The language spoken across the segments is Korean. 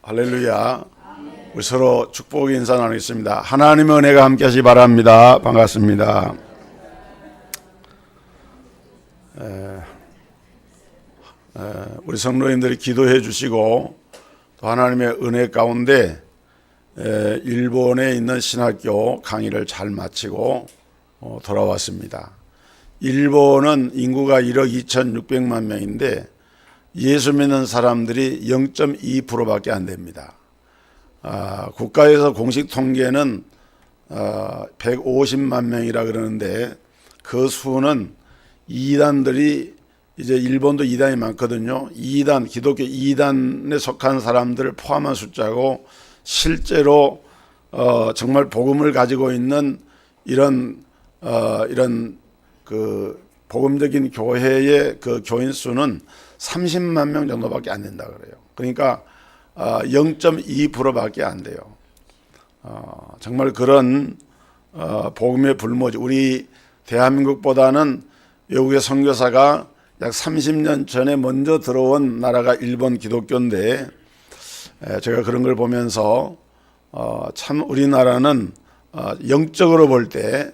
할렐루야. 우리 서로 축복의 인사 나누겠습니다. 하나님의 은혜가 함께 하시기 바랍니다. 반갑습니다. 우리 성도님들이 기도해 주시고 또 하나님의 은혜 가운데 일본에 있는 신학교 강의를 잘 마치고 돌아왔습니다. 일본은 인구가 1억 2,600만 명인데 예수 믿는 사람들이 0.2%밖에 안 됩니다. 국가에서 공식 통계는 150만 명이라 그러는데 그 수는 이단들이 이제 일본도 이단이 많거든요. 이단, 기독교 이단에 속한 사람들을 포함한 숫자고 실제로 정말 복음을 가지고 있는 이런 그 복음적인 교회의 그 교인 수는 30만 명 정도밖에 안 된다 그래요. 그러니까 0.2%밖에 안 돼요. 정말 그런 복음의 불모지. 우리 대한민국보다는 외국의 선교사가 약 30년 전에 먼저 들어온 나라가 일본 기독교인데 제가 그런 걸 보면서 참 우리나라는 영적으로 볼 때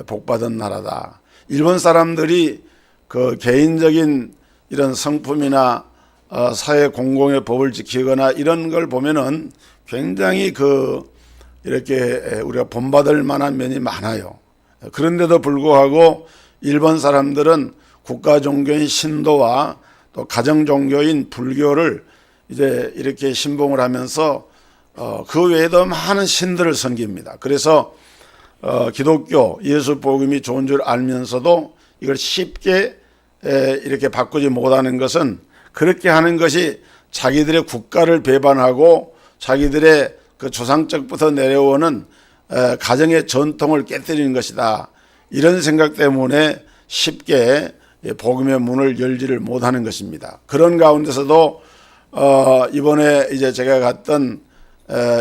복받은 나라다. 일본 사람들이 그 개인적인 이런 성품이나 사회 공공의 법을 지키거나 이런 걸 보면은 굉장히 이렇게 우리가 본받을 만한 면이 많아요. 그런데도 불구하고 일본 사람들은 국가 종교인 신도와 또 가정 종교인 불교를 이제 이렇게 신봉을 하면서 그 외에도 많은 신들을 섬깁니다. 그래서 기독교 예수 복음이 좋은 줄 알면서도 이걸 쉽게 이렇게 바꾸지 못하는 것은 그렇게 하는 것이 자기들의 국가를 배반하고 자기들의 그 조상적부터 내려오는 가정의 전통을 깨뜨리는 것이다. 이런 생각 때문에 쉽게 복음의 문을 열지를 못하는 것입니다. 그런 가운데서도 이번에 이제 제가 갔던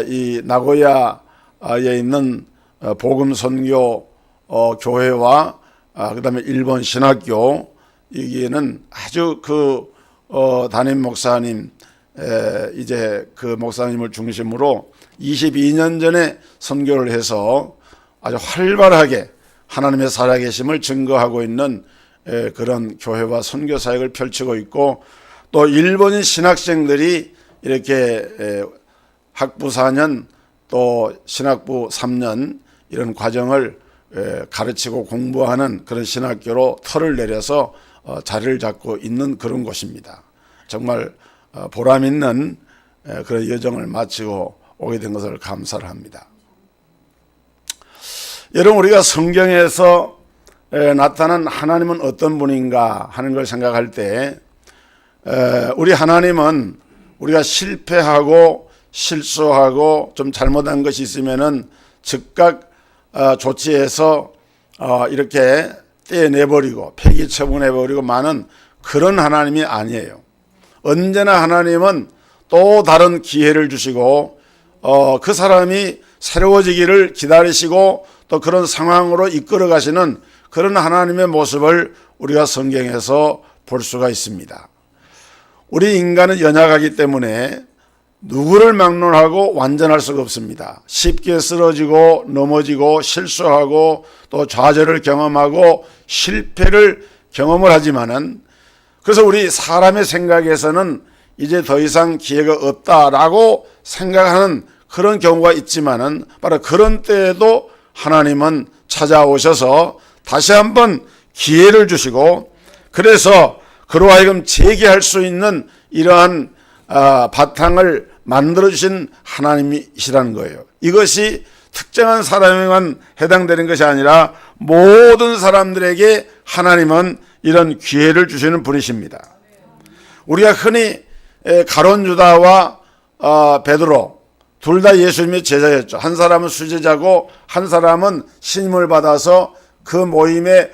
이 나고야에 있는 복음 선교 교회와 그다음에 일본 신학교 여기에는 아주 담임 목사님 이제 그 목사님을 중심으로 22년 전에 선교를 해서 아주 활발하게 하나님의 살아계심을 증거하고 있는 그런 교회와 선교 사역을 펼치고 있고 또 일본인 신학생들이 이렇게 학부 4년 또 신학부 3년 이런 과정을 가르치고 공부하는 그런 신학교로 털을 내려서 자리를 잡고 있는 그런 곳입니다. 정말 보람 있는 그런 여정을 마치고 오게 된 것을 감사를 합니다. 여러분, 우리가 성경에서 나타난 하나님은 어떤 분인가 하는 걸 생각할 때 우리 하나님은 우리가 실패하고 실수하고 좀 잘못한 것이 있으면은 즉각 조치해서 이렇게 떼내버리고 폐기 처분해버리고 마는 그런 하나님이 아니에요. 언제나 하나님은 또 다른 기회를 주시고 그 사람이 새로워지기를 기다리시고 또 그런 상황으로 이끌어 가시는 그런 하나님의 모습을 우리가 성경에서 볼 수가 있습니다. 우리 인간은 연약하기 때문에 누구를 막론하고 완전할 수가 없습니다. 쉽게 쓰러지고 넘어지고 실수하고 또 좌절을 경험하고 실패를 경험을 하지만은 그래서 우리 사람의 생각에서는 이제 더 이상 기회가 없다라고 생각하는 그런 경우가 있지만은 바로 그런 때에도 하나님은 찾아오셔서 다시 한번 기회를 주시고 그래서 그로 하여금 재개할 수 있는 이러한 바탕을 만들어주신 하나님이시라는 거예요. 이것이 특정한 사람에만 해당되는 것이 아니라 모든 사람들에게 하나님은 이런 기회를 주시는 분이십니다. 우리가 흔히 가룟 유다와 베드로 둘 다 예수님의 제자였죠. 한 사람은 수제자고 한 사람은 신임을 받아서 그 모임의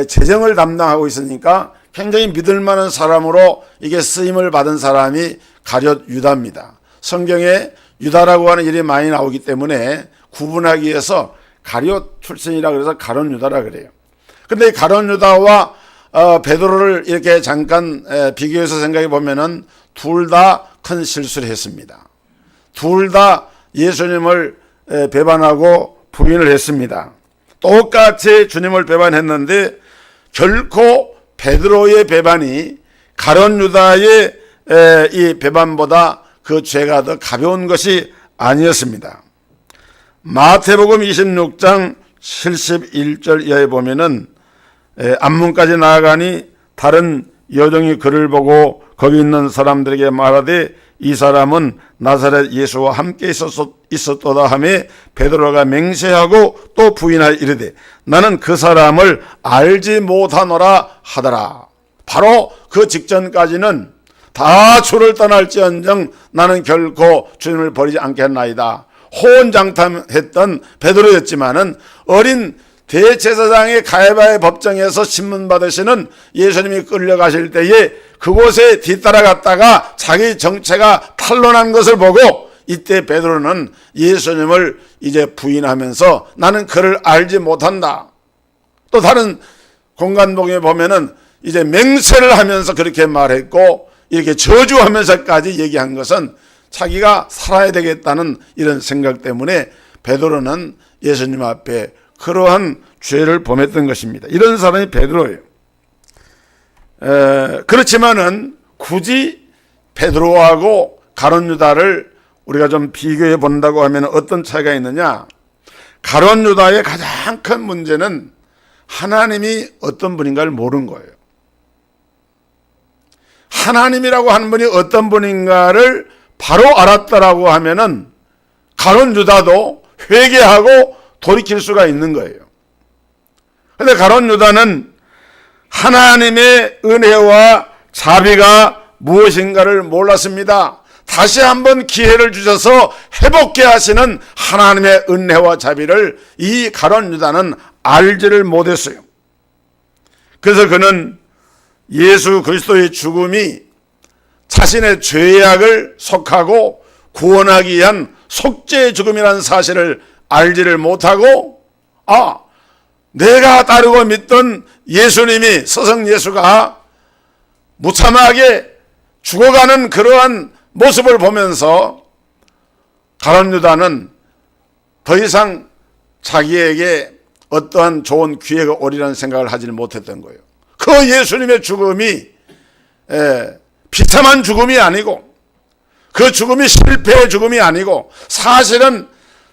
재정을 담당하고 있으니까 굉장히 믿을 만한 사람으로 이게 쓰임을 받은 사람이 가룟 유다입니다. 성경에 유다라고 하는 일이 많이 나오기 때문에 구분하기 위해서 가룟 출신이라 그래서 가룟 유다라 그래요. 근데 가룟 유다와 베드로를 이렇게 잠깐 비교해서 생각해 보면은 둘 다 큰 실수를 했습니다. 둘 다 예수님을 배반하고 부인을 했습니다. 똑같이 주님을 배반했는데 결코 베드로의 배반이 가룟 유다의 이 배반보다 그 죄가 더 가벼운 것이 아니었습니다. 마태복음 26장 71절 이하에 보면은 앞문까지 나아가니 다른 여종이 그를 보고 거기 있는 사람들에게 말하되 이 사람은 나사렛 예수와 함께 있었도다 하며 베드로가 맹세하고 또 부인하여 이르되 나는 그 사람을 알지 못하노라 하더라. 바로 그 직전까지는 다 주를 떠날지언정 나는 결코 주님을 버리지 않겠나이다 호언장담했던 베드로였지만은 어린 대제사장의 가야바의 법정에서 신문받으시는 예수님이 끌려가실 때에 그곳에 뒤따라갔다가 자기 정체가 탄로난 것을 보고 이때 베드로는 예수님을 이제 부인하면서 나는 그를 알지 못한다. 또 다른 공간복음에 보면은 이제 맹세를 하면서 그렇게 말했고 이렇게 저주하면서까지 얘기한 것은 자기가 살아야 되겠다는 이런 생각 때문에 베드로는 예수님 앞에 그러한 죄를 범했던 것입니다. 이런 사람이 베드로예요. 그렇지만은 굳이 베드로하고 가룟 유다를 우리가 좀 비교해 본다고 하면 어떤 차이가 있느냐? 가룟 유다의 가장 큰 문제는 하나님이 어떤 분인가를 모르는 거예요. 하나님이라고 하는 분이 어떤 분인가를 바로 알았다라고 하면은 가룟 유다도 회개하고 돌이킬 수가 있는 거예요. 그런데 가룟 유다는 하나님의 은혜와 자비가 무엇인가를 몰랐습니다. 다시 한번 기회를 주셔서 회복케 하시는 하나님의 은혜와 자비를 이 가룟 유다는 알지를 못했어요. 그래서 그는 예수 그리스도의 죽음이 자신의 죄악을 속하고 구원하기 위한 속죄의 죽음이라는 사실을 알지를 못하고 내가 따르고 믿던 예수님이 서성 예수가 무참하게 죽어가는 그러한 모습을 보면서 가룟 유다는 더 이상 자기에게 어떠한 좋은 기회가 오리라는 생각을 하지를 못했던 거예요. 그 예수님의 죽음이 비참한 죽음이 아니고 그 죽음이 실패의 죽음이 아니고 사실은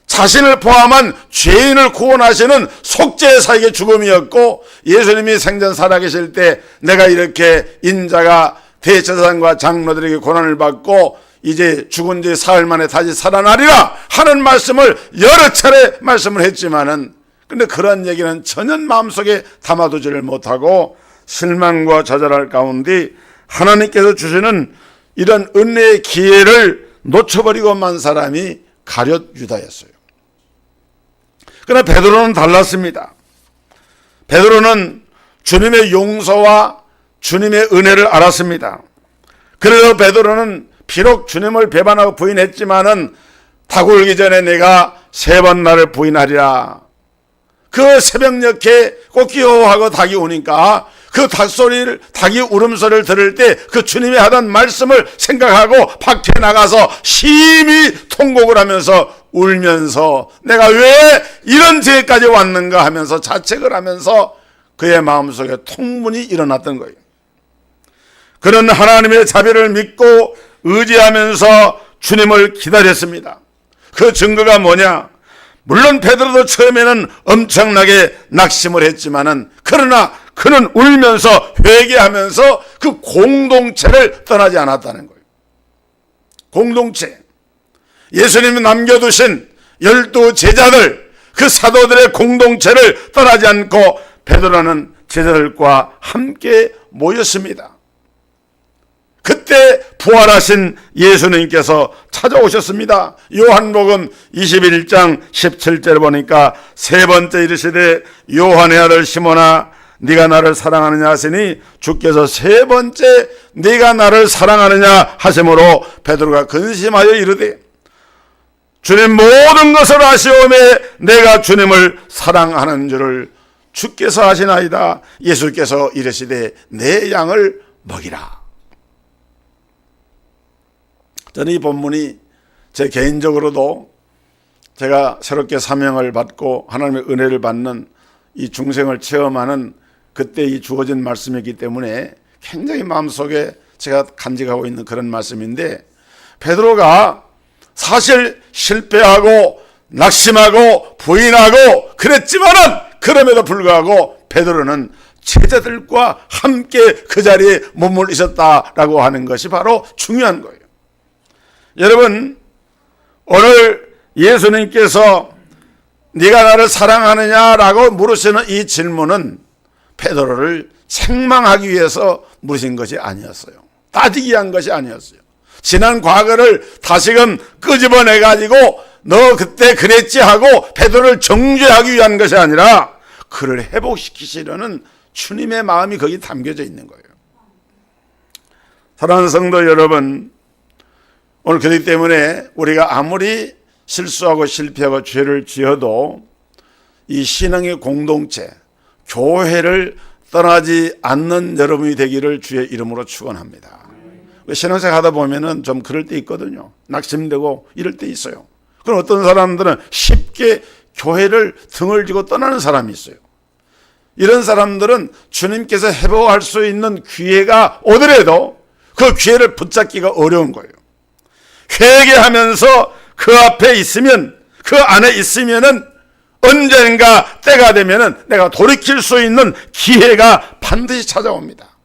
자신을 포함한 죄인을 구원하시는 속죄사역의 죽음이었고 예수님이 생전 살아계실 때 내가 이렇게 인자가 대제사장과 장로들에게 고난을 받고 이제 죽은 지 사흘 만에 다시 살아나리라 하는 말씀을 여러 차례 말씀을 했지만은 근데 그런 얘기는 전혀 마음속에 담아두지를 못하고 실망과 좌절할 가운데 하나님께서 주시는 이런 은혜의 기회를 놓쳐버리고 만 사람이 가룟 유다였어요. 그러나 베드로는 달랐습니다. 베드로는 주님의 용서와 주님의 은혜를 알았습니다. 그래서 베드로는 비록 주님을 배반하고 부인했지만은 닭 울기 전에 내가 3번 나를 부인하리라. 그 새벽녘에 꽃기호하고 닭이 우니까 그 닭소리를, 닭이 울음소리를 들을 때 그 주님이 하던 말씀을 생각하고 밖에 나가서 심히 통곡을 하면서 울면서 내가 왜 이런 죄까지 왔는가 하면서 자책을 하면서 그의 마음속에 통문이 일어났던 거예요. 그는 하나님의 자비를 믿고 의지하면서 주님을 기다렸습니다. 그 증거가 뭐냐? 물론 베드로도 처음에는 엄청나게 낙심을 했지만은 그러나 그는 울면서 회개하면서 그 공동체를 떠나지 않았다는 거예요. 공동체. 예수님이 남겨두신 12 제자들, 그 사도들의 공동체를 떠나지 않고 베드로는 제자들과 함께 모였습니다. 그때 부활하신 예수님께서 찾아오셨습니다. 요한복음 21장 17절 보니까 3번째 이르시되 요한의 아들 시몬아 네가 나를 사랑하느냐 하시니 주께서 3번째 네가 나를 사랑하느냐 하심으로 베드로가 근심하여 이르되 주님 모든 것을 아시오매 내가 주님을 사랑하는 줄을 주께서 아시나이다. 예수께서 이르시되 내 양을 먹이라. 저는 이 본문이 제 개인적으로도 제가 새롭게 사명을 받고 하나님의 은혜를 받는 이 중생을 체험하는 그때 이 주어진 말씀이기 때문에 굉장히 마음속에 제가 간직하고 있는 그런 말씀인데, 베드로가 사실 실패하고 낙심하고 부인하고 그랬지만은 그럼에도 불구하고 베드로는 제자들과 함께 그 자리에 머물러 있었다라고 하는 것이 바로 중요한 거예요. 여러분, 오늘 예수님께서 네가 나를 사랑하느냐라고 물으시는 이 질문은 베드로를 책망하기 위해서 물으신 것이 아니었어요. 따지기 위한 것이 아니었어요. 지난 과거를 다시금 끄집어내 가지고 너 그때 그랬지 하고 베드로를 정죄하기 위한 것이 아니라 그를 회복시키시려는 주님의 마음이 거기 담겨져 있는 거예요. 사랑하는 성도 여러분, 오늘 그렇기 때문에 우리가 아무리 실수하고 실패하고 죄를 지어도 이 신앙의 공동체, 교회를 떠나지 않는 여러분이 되기를 주의 이름으로 축원합니다. 신앙생활 하다 보면은 좀 그럴 때 있거든요. 낙심되고 이럴 때 있어요. 그럼 어떤 사람들은 쉽게 교회를 등을 지고 떠나는 사람이 있어요. 이런 사람들은 주님께서 회복할 수 있는 기회가 오더라도 그 기회를 붙잡기가 어려운 거예요. 회개하면서 그 앞에 있으면, 그 안에 있으면은 언젠가 때가 되면은 내가 돌이킬 수 있는 기회가 반드시 찾아옵니다.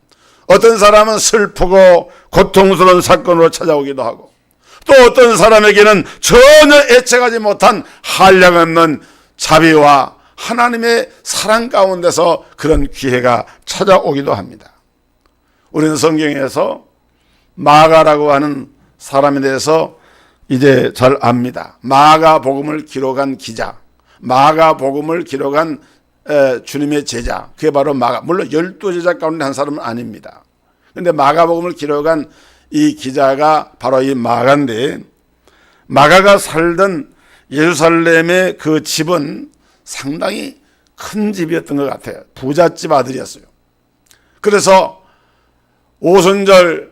어떤 사람은 슬프고 고통스러운 사건으로 찾아오기도 하고, 또 어떤 사람에게는 전혀 예측하지 못한 한량없는 자비와 하나님의 사랑 가운데서 그런 기회가 찾아오기도 합니다. 우리는 성경에서 마가라고 하는 사람에 대해서 이제 잘 압니다. 마가복음을 기록한 기자, 마가복음을 기록한 주님의 제자, 그게 바로 마가. 물론 12제자 가운데 한 사람은 아닙니다. 그런데 마가복음을 기록한 이 기자가 바로 이 마가인데, 마가가 살던 예루살렘의 그 집은 상당히 큰 집이었던 것 같아요. 부잣집 아들이었어요. 그래서 오순절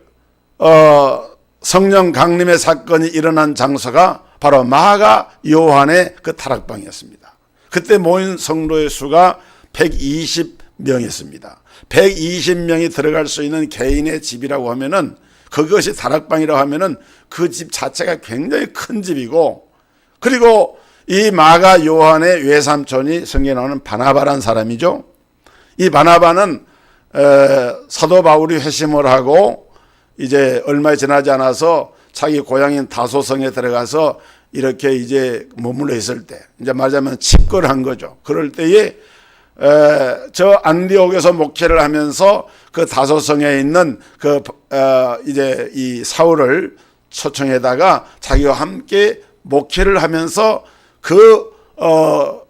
성령 강림의 사건이 일어난 장소가 바로 마가 요한의 그 다락방이었습니다. 그때 모인 성도의 수가 120명이었습니다. 120명이 들어갈 수 있는 개인의 집이라고 하면은, 그것이 다락방이라고 하면은 그 집 자체가 굉장히 큰 집이고, 그리고 이 마가 요한의 외삼촌이 성경에 나오는 바나바라는 사람이죠. 이 바나바는 사도 바울이 회심을 하고 이제 얼마 지나지 않아서 자기 고향인 다소성에 들어가서 이렇게 이제 머물러 있을 때, 이제 말하자면 집거를 거죠. 그럴 때에 저 안디옥에서 목회를 하면서 그 다소성에 있는 이제 이 사울을 초청해다가 자기와 함께 목회를 하면서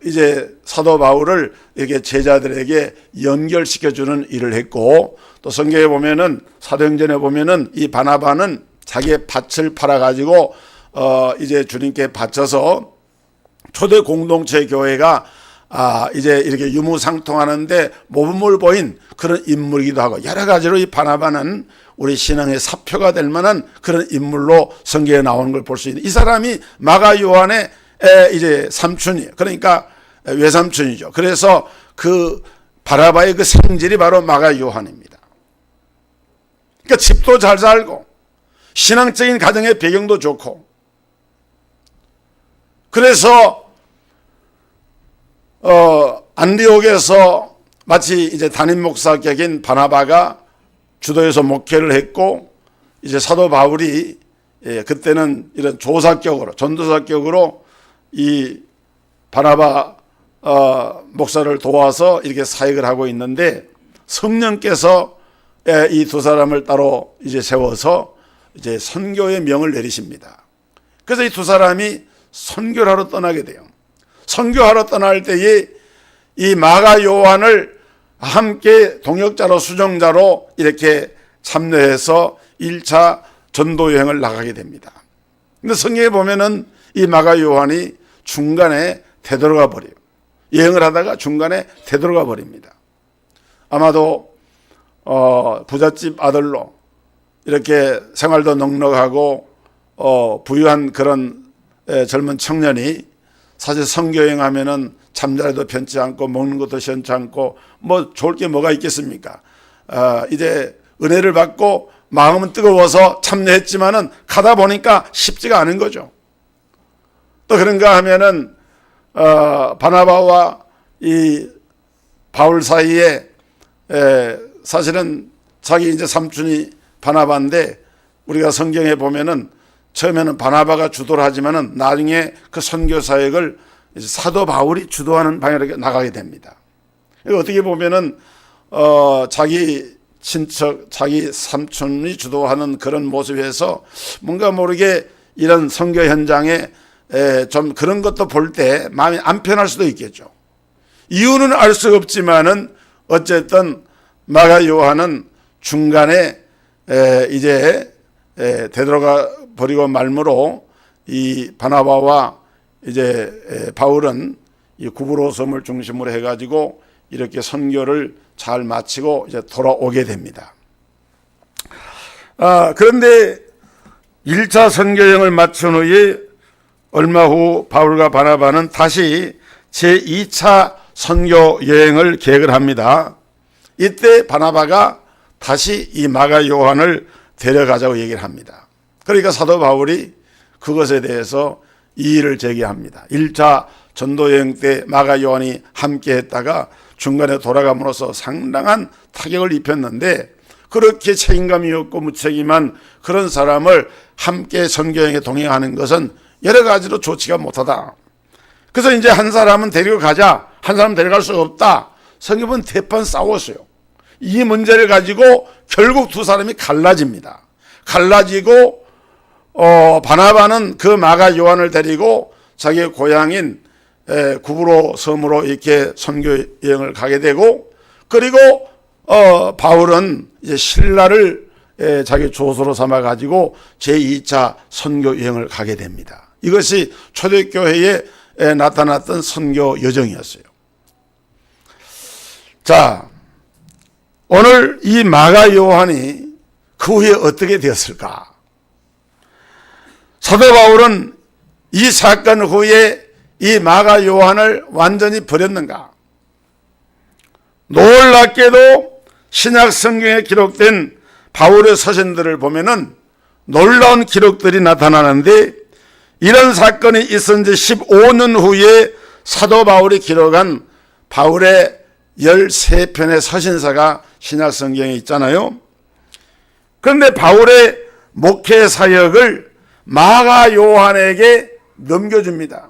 이제 사도 바울을 이렇게 제자들에게 연결시켜주는 일을 했고, 또 성경에 보면은, 사도행전에 보면은 이 바나바는 자기의 밭을 팔아가지고 이제 주님께 바쳐서 초대 공동체 교회가 이제 이렇게 유무상통하는데 모범을 보인 그런 인물이기도 하고, 여러 가지로 이 바나바는 우리 신앙의 사표가 될 만한 그런 인물로 성경에 나오는 걸 볼 수 있는, 이 사람이 마가 요한의 이제 삼촌이에요. 그러니까 외삼촌이죠. 그래서 그 바나바의 그 생질이 바로 마가 요한입니다. 그러니까 집도 잘 살고 신앙적인 가정의 배경도 좋고, 그래서 안디옥에서 마치 이제 담임 목사 격인 바나바가 주도해서 목회를 했고, 이제 사도 바울이 그때는 이런 조사격으로, 전도사격으로 이 바나바 목사를 도와서 이렇게 사역을 하고 있는데, 성령께서 이 두 사람을 따로 이제 세워서 이제 선교의 명을 내리십니다. 그래서 이 두 사람이 선교를 하러 떠나게 돼요. 선교하러 떠날 때에 이 마가 요한을 함께 동역자로, 수정자로 이렇게 참여해서 1차 전도 여행을 나가게 됩니다. 근데 성경에 보면은 이 마가 요한이 중간에 되돌아가 버려요. 여행을 하다가 중간에 되돌아가 버립니다. 아마도 부잣집 아들로 이렇게 생활도 넉넉하고 부유한 그런 젊은 청년이 사실 선교여행 하면은 잠자리도 편치 않고 먹는 것도 시원치 않고 뭐 좋을 게 뭐가 있겠습니까? 이제 은혜를 받고 마음은 뜨거워서 참여했지만은 가다 보니까 쉽지가 않은 거죠. 또 그런가 하면은 바나바와 이 바울 사이에 사실은 자기 이제 삼촌이 바나바인데 우리가 성경에 보면은 처음에는 바나바가 주도를 하지만은 나중에 그 선교 사역을 사도 바울이 주도하는 방향으로 나가게 됩니다. 어떻게 보면은 자기 친척, 자기 삼촌이 주도하는 그런 모습에서 뭔가 모르게 이런 선교 현장에 좀 그런 것도 볼 때 마음이 안 편할 수도 있겠죠. 이유는 알 수 없지만은 어쨌든 마가 요한은 중간에 이제 되돌아가 버리고 말므로 이 바나바와 이제 바울은 이 구브로 섬을 중심으로 해가지고 이렇게 선교를 잘 마치고 이제 돌아오게 됩니다. 그런데 1차 선교여행을 마친 후에 얼마 후 바울과 바나바는 다시 제2차 선교여행을 계획을 합니다. 이때 바나바가 다시 이 마가 요한을 데려가자고 얘기를 합니다. 그러니까 사도 바울이 그것에 대해서 이의를 제기합니다. 1차 전도여행 때 마가 요한이 함께 했다가 중간에 돌아감으로써 상당한 타격을 입혔는데 그렇게 책임감이 없고 무책임한 그런 사람을 함께 선교여행에 동행하는 것은 여러 가지로 좋지가 못하다. 그래서 이제 한 사람은 데리고 가자, 한 사람은 데려갈 수가 없다. 성경은 대판 싸웠어요. 이 문제를 가지고 결국 두 사람이 갈라집니다. 갈라지고 바나바는 그 마가 요한을 데리고 자기의 고향인 구브로 섬으로 이렇게 선교 여행을 가게 되고, 그리고 바울은 이제 신라를 자기 조소로 삼아 가지고 제2차 선교 여행을 가게 됩니다. 이것이 초대교회에 나타났던 선교 여정이었어요. 자, 오늘 이 마가 요한이 그 후에 어떻게 되었을까? 사도 바울은 이 사건 후에 이 마가 요한을 완전히 버렸는가? 놀랍게도 신약 성경에 기록된 바울의 서신들을 보면은 놀라운 기록들이 나타나는데, 이런 사건이 있은 지 15년 후에 사도 바울이 기록한 바울의 13편의 서신서가 신약 성경에 있잖아요. 그런데 바울의 목회 사역을 마가 요한에게 넘겨줍니다.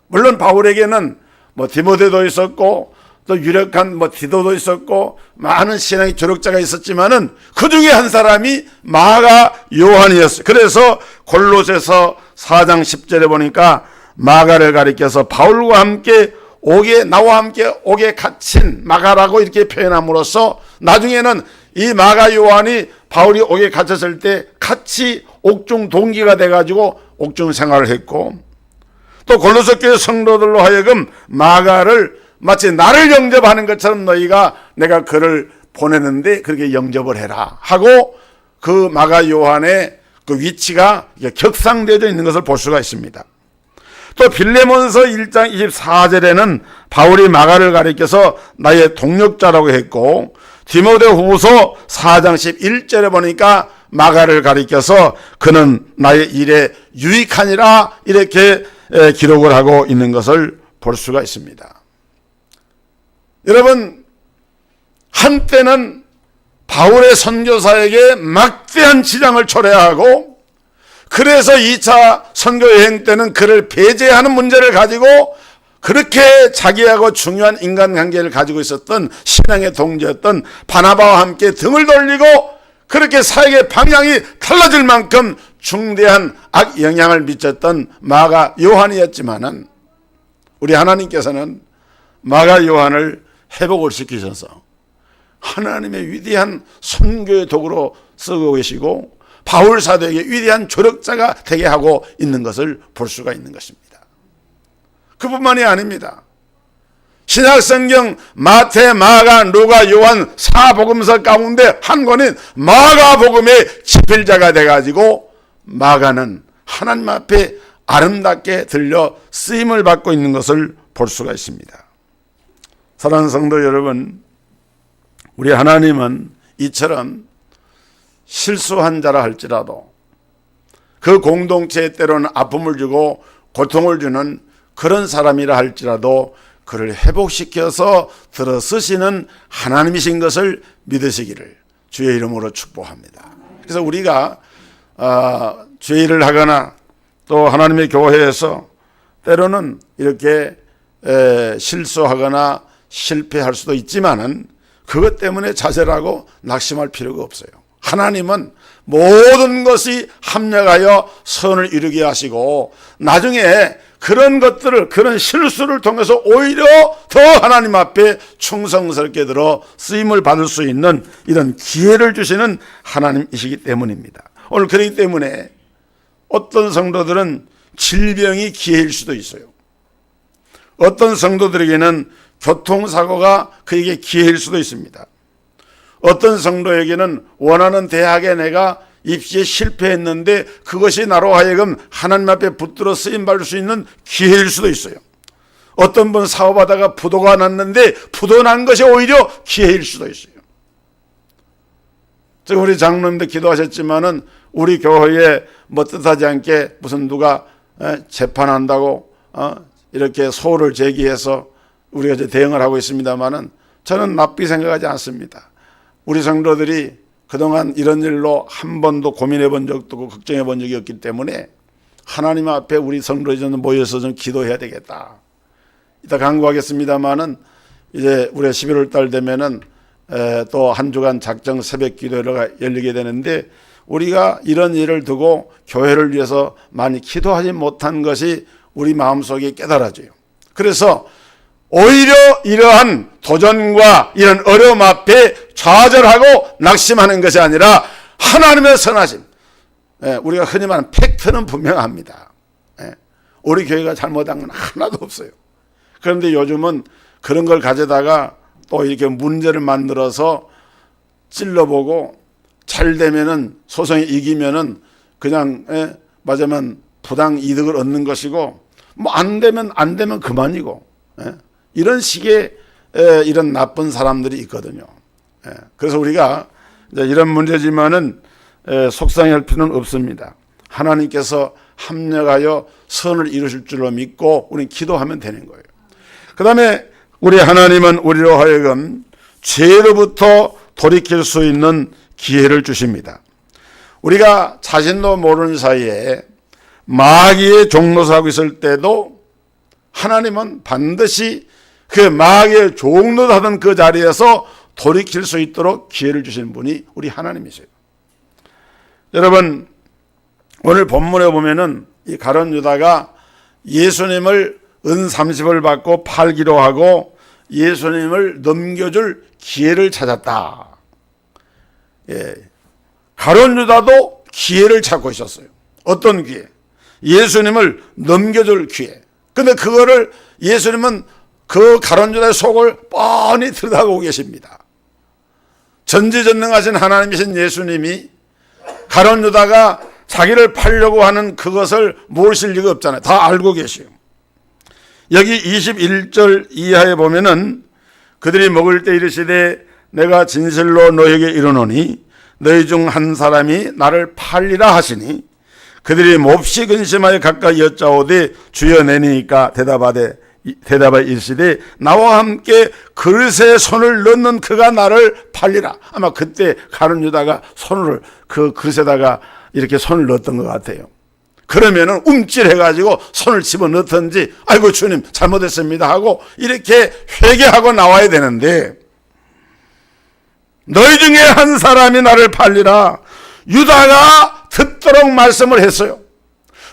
물론 바울에게는 뭐 디모데도 있었고 또 유력한 디도도 있었고 많은 신앙의 조력자가 있었지만은 그 중에 한 사람이 마가 요한이었어요. 그래서 골로새서 4장 10절에 보니까 마가를 가리켜서 바울과 함께 나와 함께 옥에 갇힌 마가라고 이렇게 표현함으로써 나중에는 이 마가 요한이 바울이 옥에 갇혔을 때 같이 옥중 동기가 돼가지고 옥중 생활을 했고, 또 골로새 교회 성도들로 하여금 마가를 마치 나를 영접하는 것처럼 내가 그를 보내는데 그렇게 영접을 해라 하고 그 마가 요한의 그 위치가 격상되어져 있는 것을 볼 수가 있습니다. 또 빌레몬서 1장 24절에는 바울이 마가를 가리켜서 나의 동력자라고 했고, 디모데후서 4장 11절에 보니까 마가를 가리켜서 그는 나의 일에 유익하니라 이렇게 기록을 하고 있는 것을 볼 수가 있습니다. 여러분, 한때는 바울의 선교사에게 막대한 지장을 초래하고, 그래서 2차 선교 여행 때는 그를 배제하는 문제를 가지고 그렇게 자기하고 중요한 인간관계를 가지고 있었던 신앙의 동지였던 바나바와 함께 등을 돌리고 그렇게 사역의 방향이 달라질 만큼 중대한 악영향을 미쳤던 마가 요한이었지만은, 우리 하나님께서는 마가 요한을 회복을 시키셔서 하나님의 위대한 선교의 도구로 쓰고 계시고 바울 사도에게 위대한 조력자가 되게 하고 있는 것을 볼 수가 있는 것입니다. 그뿐만이 아닙니다. 신약 성경 마태, 마가, 누가, 요한 4복음서 가운데 한 권인 마가복음의 집필자가 돼가지고 마가는 하나님 앞에 아름답게 들려 쓰임을 받고 있는 것을 볼 수가 있습니다. 사랑하는 성도 여러분, 우리 하나님은 이처럼 실수한 자라 할지라도 그 공동체에 때로는 아픔을 주고 고통을 주는 그런 사람이라 할지라도 그를 회복시켜서 들어쓰시는 하나님이신 것을 믿으시기를 주의 이름으로 축복합니다. 그래서 우리가 죄를 하거나 또 하나님의 교회에서 때로는 이렇게 실수하거나 실패할 수도 있지만은 그것 때문에 자살하고 낙심할 필요가 없어요. 하나님은 모든 것이 합력하여 선을 이루게 하시고 나중에 그런 것들을, 그런 실수를 통해서 오히려 더 하나님 앞에 충성스럽게 들어 쓰임을 받을 수 있는 이런 기회를 주시는 하나님이시기 때문입니다. 오늘 그렇기 때문에 어떤 성도들은 질병이 기회일 수도 있어요. 어떤 성도들에게는 교통사고가 그에게 기회일 수도 있습니다. 어떤 성도에게는 원하는 대학에 내가 입시에 실패했는데 그것이 나로 하여금 하나님 앞에 붙들어 쓰임받을 수 있는 기회일 수도 있어요. 어떤 분 사업하다가 부도가 났는데 부도 난 것이 오히려 기회일 수도 있어요. 우리 장로님도 기도하셨지만은 우리 교회에 뭐 뜻하지 않게 무슨 누가 재판한다고 이렇게 소를 제기해서 우리가 이제 대응을 하고 있습니다만은 저는 나쁘게 생각하지 않습니다. 우리 성도들이 그동안 이런 일로 한 번도 고민해 본 적도 없고 걱정해 본 적이 없기 때문에 하나님 앞에 우리 성도들이 모여서 좀 기도해야 되겠다. 이따 강구하겠습니다만은 이제 우리 11월 달 되면은 또 한 주간 작정 새벽 기도회가 열리게 되는데 우리가 이런 일을 두고 교회를 위해서 많이 기도하지 못한 것이 우리 마음속에 깨달아져요. 그래서 오히려 이러한 도전과 이런 어려움 앞에 좌절하고 낙심하는 것이 아니라 하나님의 선하심, 우리가 흔히 말하는 팩트는 분명합니다. 우리 교회가 잘못한 건 하나도 없어요. 그런데 요즘은 그런 걸 가져다가 또 이렇게 문제를 만들어서 찔러보고 잘 되면은 소송에 이기면은 그냥 맞으면 부당 이득을 얻는 것이고 뭐 안 되면 그만이고 이런 식의 이런 나쁜 사람들이 있거든요. 그래서 우리가 이런 문제지만은 속상할 필요는 없습니다. 하나님께서 합력하여 선을 이루실 줄로 믿고 우리는 기도하면 되는 거예요. 그 다음에 우리 하나님은 우리로 하여금 죄로부터 돌이킬 수 있는 기회를 주십니다. 우리가 자신도 모르는 사이에 마귀의 종노릇하고 있을 때도 하나님은 반드시 그 마귀의 종노릇하던 그 자리에서 돌이킬 수 있도록 기회를 주시는 분이 우리 하나님이세요. 여러분, 오늘 본문에 보면은 이 가룟 유다가 예수님을 은 30을 받고 팔기로 하고 예수님을 넘겨줄 기회를 찾았다. 가룟 유다도 기회를 찾고 있었어요. 어떤 기회? 예수님을 넘겨줄 기회. 근데 그거를 예수님은 그 가룟 유다의 속을 뻔히 들여다보고 계십니다. 전지전능하신 하나님이신 예수님이 가룟 유다가 자기를 팔려고 하는 그것을 모르실 리가 없잖아요. 다 알고 계시요. 여기 21절 이하에 보면은 그들이 먹을 때 이르시되 내가 진실로 너에게 이르노니 너희 중 한 사람이 나를 팔리라 하시니 그들이 몹시 근심하여 가까이 여짜오되 주여 내니까 대답하여 이르시되 나와 함께 그릇에 손을 넣는 그가 나를 팔리라. 아마 그때 가룟 유다가 손을 그 그릇에다가 이렇게 손을 넣었던 것 같아요. 그러면은 움찔해가지고 손을 집어넣던지 아이고 주님 잘못했습니다 하고 이렇게 회개하고 나와야 되는데 너희 중에 한 사람이 나를 팔리라. 유다가 듣도록 말씀을 했어요.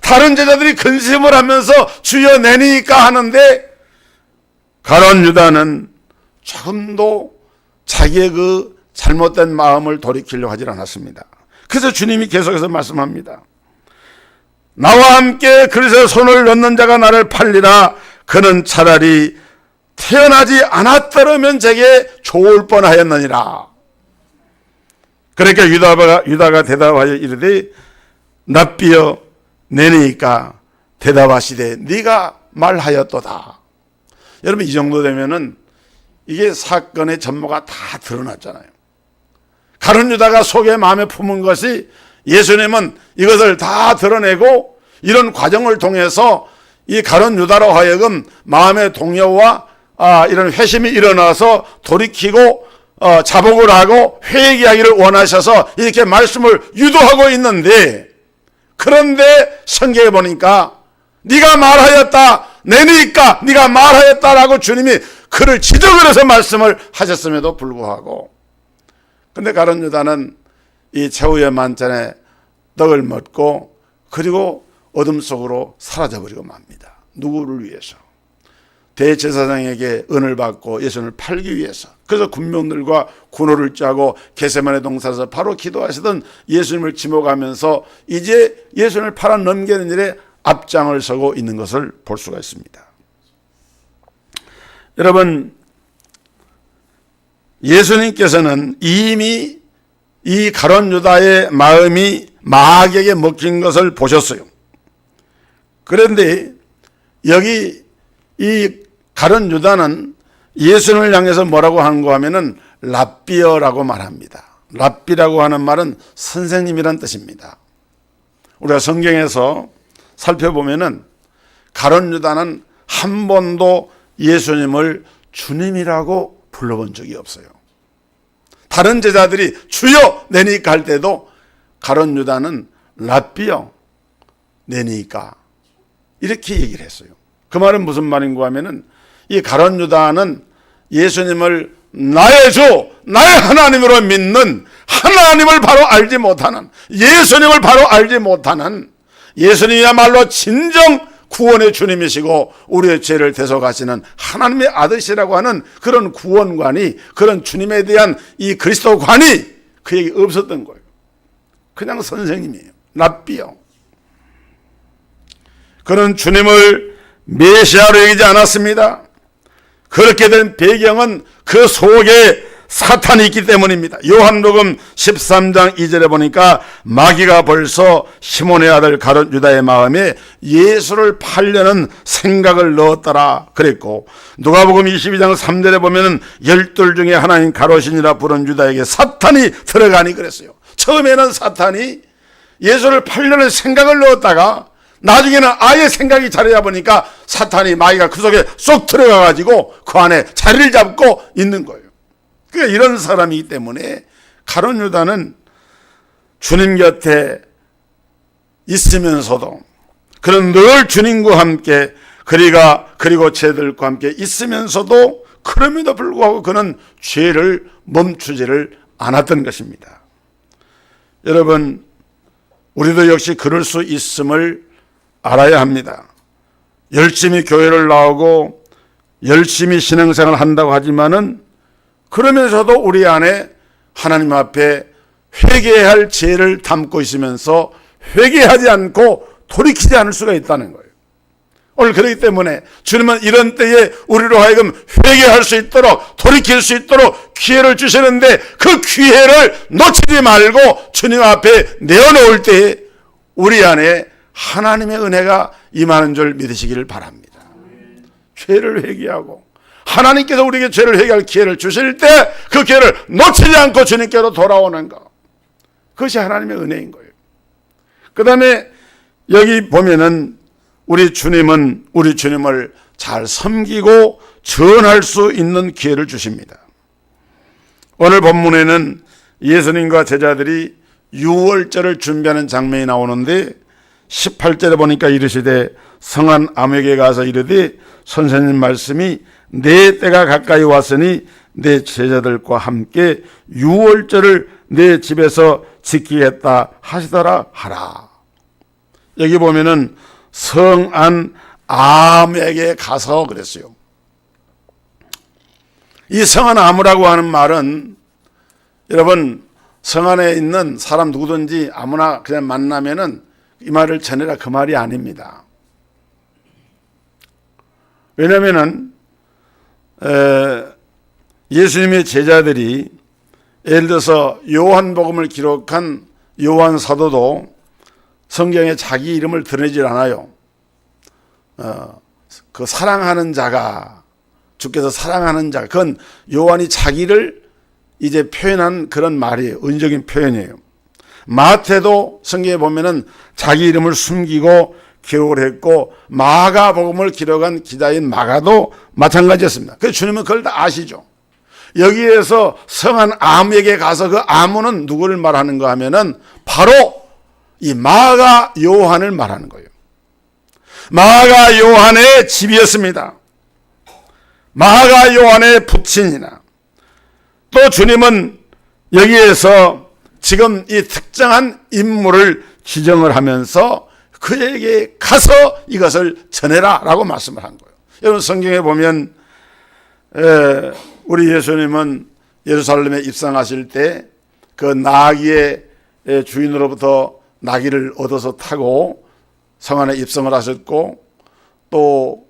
다른 제자들이 근심을 하면서 주여 내니까 하는데 가룟 유다는 조금도 자기의 그 잘못된 마음을 돌이키려고 하지 않았습니다. 그래서 주님이 계속해서 말씀합니다. 나와 함께 그릇에 손을 넣는 자가 나를 팔리라. 그는 차라리 태어나지 않았더라면 제게 좋을 뻔하였느니라. 그러니까 유다가 대답하여 이르되 납비여 내니까 대답하시되 네가 말하였도다. 여러분, 이 정도 되면은 이게 사건의 전모가 다 드러났잖아요. 가룟 유다가 속에 마음에 품은 것이 예수님은 이것을 다 드러내고 이런 과정을 통해서 이 가룟 유다로 하여금 마음의 동요와 이런 회심이 일어나서 돌이키고 자복을 하고 회개하기를 원하셔서 이렇게 말씀을 유도하고 있는데, 그런데 성경에 보니까 네가 말하였다, 내니까 네가 말하였다라고 주님이 그를 지적을 해서 말씀을 하셨음에도 불구하고, 근데 가룟 유다는 이 최후의 만찬에 떡을 먹고 그리고 어둠 속으로 사라져버리고 맙니다. 누구를 위해서? 대제사장에게 은을 받고 예수님을 팔기 위해서. 그래서 군병들과 군호를 짜고 겟세마네 동산에서 바로 기도하시던 예수님을 지목하면서 이제 예수님을 팔아 넘기는 일에 앞장을 서고 있는 것을 볼 수가 있습니다. 여러분, 예수님께서는 이미 이 가룟 유다의 마음이 마귀에게 먹힌 것을 보셨어요. 그런데 여기 이 가룟 유다는 예수님을 향해서 뭐라고 하는가 하면은 랍비어라고 말합니다. 랍비라고 하는 말은 선생님이란 뜻입니다. 우리가 성경에서 살펴보면은 가룟 유다는 한 번도 예수님을 주님이라고 불러본 적이 없어요. 다른 제자들이 주여 내니까 할 때도 가룟 유다는 랍비여 내니까 이렇게 얘기를 했어요. 그 말은 무슨 말인가 하면은 이 가룟 유다는 예수님을 나의 주, 나의 하나님으로 믿는, 하나님을 바로 알지 못하는, 예수님을 바로 알지 못하는, 예수님이야말로 진정 구원의 주님이시고 우리의 죄를 대속하시는 하나님의 아들이라고 하는 그런 구원관이, 그런 주님에 대한 이 그리스도관이 그에게 없었던 거예요. 그냥 선생님이에요. 랍비요. 그는 주님을 메시아로 여기지 않았습니다. 그렇게 된 배경은 그 속에 사탄이 있기 때문입니다. 요한복음 13장 2절에 보니까 마귀가 벌써 시몬의 아들 가룟 유다의 마음에 예수를 팔려는 생각을 넣었더라 그랬고, 누가복음 22장 3절에 보면은 열둘 중에 하나인 가롯신이라 부른 유다에게 사탄이 들어가니 그랬어요. 처음에는 사탄이 예수를 팔려는 생각을 넣었다가 나중에는 아예 생각이 자리다 보니까 사탄이, 마귀가 그 속에 쏙 들어가 가지고 그 안에 자리를 잡고 있는 거예요. 그러니까 이런 사람이기 때문에 가룟 유다는 주님 곁에 있으면서도, 그는 늘 주님과 함께 그리고 제들과 함께 있으면서도 그럼에도 불구하고 그는 죄를 멈추지를 않았던 것입니다. 여러분, 우리도 역시 그럴 수 있음을 알아야 합니다. 열심히 교회를 나오고 열심히 신앙생활을 한다고 하지만은 그러면서도 우리 안에 하나님 앞에 회개해야 할 죄를 담고 있으면서 회개하지 않고 돌이키지 않을 수가 있다는 거예요. 오늘 그렇기 때문에 주님은 이런 때에 우리로 하여금 회개할 수 있도록, 돌이킬 수 있도록 기회를 주시는데, 그 기회를 놓치지 말고 주님 앞에 내어놓을 때에 우리 안에 하나님의 은혜가 임하는 줄 믿으시기를 바랍니다. 죄를 회개하고 하나님께서 우리에게 죄를 회개할 기회를 주실 때 그 기회를 놓치지 않고 주님께로 돌아오는 것, 그것이 하나님의 은혜인 거예요. 그 다음에 여기 보면은 우리 주님을 잘 섬기고 전할 수 있는 기회를 주십니다. 오늘 본문에는 예수님과 제자들이 유월절을 준비하는 장면이 나오는데 18절에 보니까 이르시되 성한 암에게 가서 이르되 선생님 말씀이 내 때가 가까이 왔으니 내 제자들과 함께 유월절을 내 집에서 지키겠다 하시더라 하라. 여기 보면은 성한 암에게 가서 그랬어요. 이 성한 암이라고 하는 말은, 여러분, 성 안에 있는 사람 누구든지 아무나 그냥 만나면은 이 말을 전해라, 그 말이 아닙니다. 왜냐면은 예수님의 제자들이, 예를 들어서 요한복음을 기록한 요한 사도도 성경에 자기 이름을 드러내질 않아요. 그 사랑하는 자가, 주께서 사랑하는 자, 그건 요한이 자기를 이제 표현한 그런 말이에요. 은적인 표현이에요. 마태도 성경에 보면은 자기 이름을 숨기고 기록을 했고, 마가복음을 기록한 기자인 마가도 마찬가지였습니다. 그래서 주님은 그걸 다 아시죠. 여기에서 성한 아무에게 가서 그 아무는 누구를 말하는가 하면은 바로 이 마가 요한을 말하는 거예요. 마가 요한의 집이었습니다. 마가 요한의 부친이나, 또 주님은 여기에서 지금 이 특정한 인물을 지정을 하면서 그에게 가서 이것을 전해라 라고 말씀을 한 거예요. 여러분, 성경에 보면 우리 예수님은 예루살렘에 입성하실 때 그 나귀의 주인으로부터 나귀를 얻어서 타고 성 안에 입성을 하셨고, 또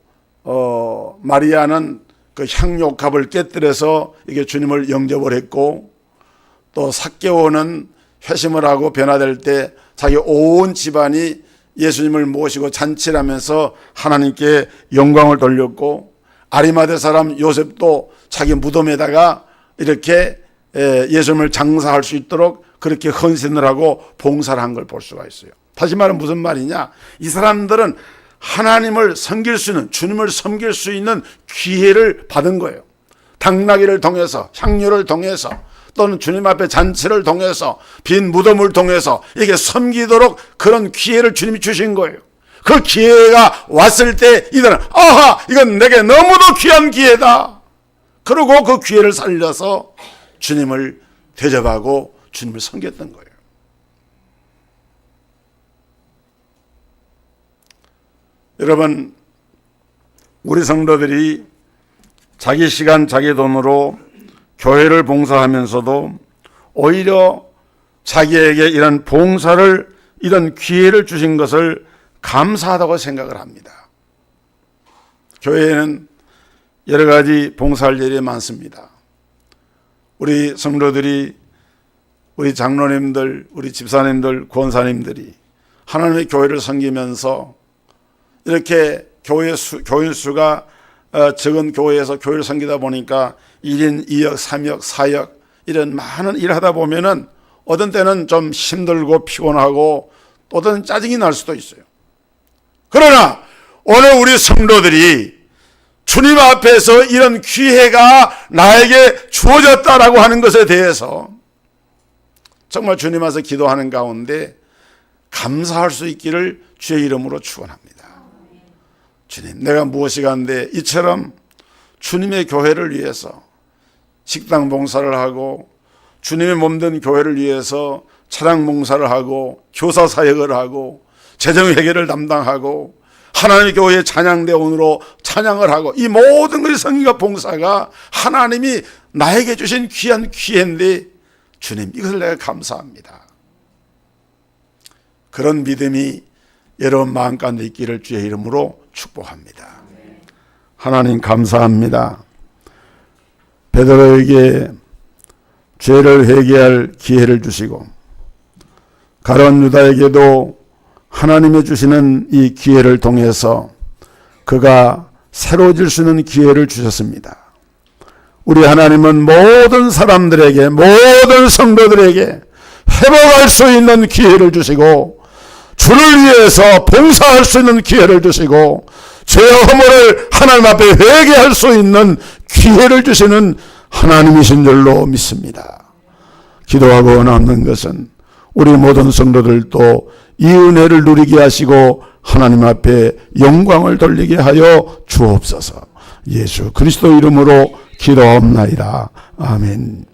마리아는 그 향료값을 깨뜨려서 이게 주님을 영접을 했고, 또 삭개오는 회심을 하고 변화될 때 자기 온 집안이 예수님을 모시고 잔치를 하면서 하나님께 영광을 돌렸고, 아리마대 사람 요셉도 자기 무덤에다가 이렇게 예수님을 장사할 수 있도록 그렇게 헌신을 하고 봉사를 한 걸 볼 수가 있어요. 다시 말하면 무슨 말이냐, 이 사람들은 하나님을 섬길 수 있는, 주님을 섬길 수 있는 기회를 받은 거예요. 당나귀를 통해서, 향료를 통해서, 또는 주님 앞에 잔치를 통해서, 빈 무덤을 통해서 이게 섬기도록 그런 기회를 주님이 주신 거예요. 그 기회가 왔을 때 이들은 아하, 이건 내게 너무도 귀한 기회다. 그리고 그 기회를 살려서 주님을 대접하고 주님을 섬겼던 거예요. 여러분, 우리 성도들이 자기 시간, 자기 돈으로 교회를 봉사하면서도 오히려 자기에게 이런 봉사를, 이런 기회를 주신 것을 감사하다고 생각을 합니다. 교회에는 여러 가지 봉사할 일이 많습니다. 우리 성도들이, 우리 장로님들, 우리 집사님들, 권사님들이 하나님의 교회를 섬기면서 이렇게 교인 수가 적은 교회에서 교회를 섬기다 보니까 1인 2역, 3역, 4역 이런 많은 일을 하다 보면은 어떤 때는 좀 힘들고 피곤하고 또 어떤 짜증이 날 수도 있어요. 그러나 오늘 우리 성도들이 주님 앞에서 이런 기회가 나에게 주어졌다라고 하는 것에 대해서 정말 주님 앞에서 기도하는 가운데 감사할 수 있기를 주의 이름으로 축원합니다. 주님, 내가 무엇이 간데 이처럼 주님의 교회를 위해서 식당 봉사를 하고, 주님의 몸된 교회를 위해서 차량 봉사를 하고, 교사 사역을 하고, 재정회계를 담당하고, 하나님의 교회의 찬양대원으로 찬양을 하고, 이 모든 것이 성의가 봉사가 하나님이 나에게 주신 귀한 기회인데, 주님, 이것을 내가 감사합니다. 그런 믿음이 여러분 마음 가운데 있기를 주의 이름으로 축복합니다. 하나님 감사합니다. 베드로에게 죄를 회개할 기회를 주시고, 가룟 유다에게도 하나님이 주시는 이 기회를 통해서 그가 새로워질 수 있는 기회를 주셨습니다. 우리 하나님은 모든 사람들에게, 모든 성도들에게 회복할 수 있는 기회를 주시고, 주를 위해서 봉사할 수 있는 기회를 주시고, 죄의 허물을 하나님 앞에 회개할 수 있는 기회를 주시는 하나님이신 줄로 믿습니다. 기도하고 원하는 것은 우리 모든 성도들도 이 은혜를 누리게 하시고 하나님 앞에 영광을 돌리게 하여 주옵소서. 예수 그리스도 이름으로 기도하옵나이다. 아멘.